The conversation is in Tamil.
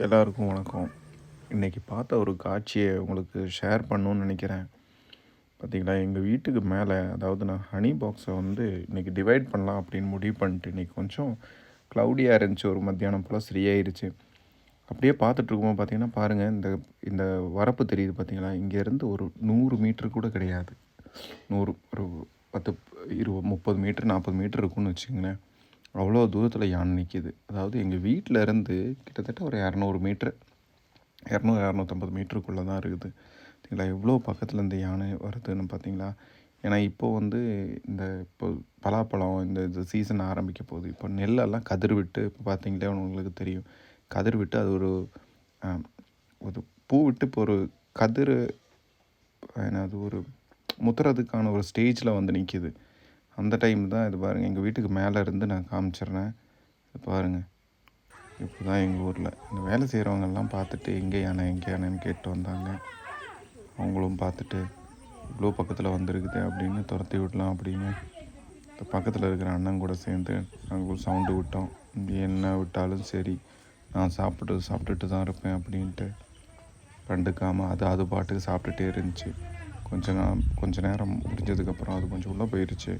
எல்லாருக்கும் வணக்கம். இன்றைக்கி பார்த்த ஒரு காட்சியை உங்களுக்கு ஷேர் பண்ணணும்னு நினைக்கிறேன். பார்த்தீங்களா, எங்கள் வீட்டுக்கு மேலே, அதாவது நான் ஹனி பாக்ஸை வந்து இன்றைக்கி டிவைட் பண்ணலாம் அப்படின்னு முடிவு பண்ணிட்டு, இன்றைக்கி கொஞ்சம் க்ளவுடியாக இருந்துச்சு. ஒரு மத்தியானம் போல் சரியாயிருச்சு. அப்படியே பார்த்துட்ருக்கும்போது பார்த்தீங்கன்னா பாருங்கள், இந்த இந்த வரப்பு தெரியுது பார்த்தீங்களா, இங்கேருந்து ஒரு 100 மீட்ரு கூட கிடையாது. 100 ஒரு 10 20 30 மீட்ரு 40 மீட்ரு இருக்குன்னு வச்சுங்களேன். அவ்வளோ தூரத்தில் யானை நிற்கிது. அதாவது எங்கள் வீட்டில் இருந்து கிட்டத்தட்ட ஒரு 200 மீட்ரு 200-250 மீட்டருக்குள்ளே தான் இருக்குது. பார்த்தீங்களா எவ்வளோ பக்கத்தில் இந்த யானை வருதுன்னு பார்த்தீங்களா. ஏன்னா இப்போது வந்து இப்போ பலாப்பழம் இந்த சீசன் ஆரம்பிக்க போகுது. இப்போ நெல்லெல்லாம் கதிர் விட்டு, இப்போ பார்த்தீங்களே உங்களுக்கு தெரியும், கதிர் விட்டு அது ஒரு பூ விட்டு இப்போ ஒரு கதிர் அது ஒரு முத்துறதுக்கான ஒரு ஸ்டேஜில் வந்து நிற்கிது. அந்த டைம் தான் இது பாருங்கள். எங்கள் வீட்டுக்கு மேலே இருந்து நான் காமிச்சிடுறேன். இது பாருங்கள், இப்போ தான் எங்கள் ஊரில் இந்த வேலை செய்கிறவங்கெல்லாம் பார்த்துட்டு எங்கே யானைன்னு கேட்டு வந்தாங்க. அவங்களும் பார்த்துட்டு இவ்வளோ பக்கத்தில் வந்திருக்குது அப்படின்னு துரத்தி விடலாம் அப்படின்னு இந்த பக்கத்தில் இருக்கிற அண்ணன் கூட சேர்ந்து நாங்கள் ஒரு சவுண்டு விட்டோம். என்ன விட்டாலும் சரி, நான் சாப்பிட்டுட்டு தான் இருப்பேன் அப்படின்ட்டு கண்டுக்காமல் அது பாட்டுக்கு சாப்பிட்டுட்டே இருந்துச்சு. கொஞ்ச நேரம் முடிஞ்சதுக்கப்புறம் அது கொஞ்சம் உள்ளே போயிடுச்சு.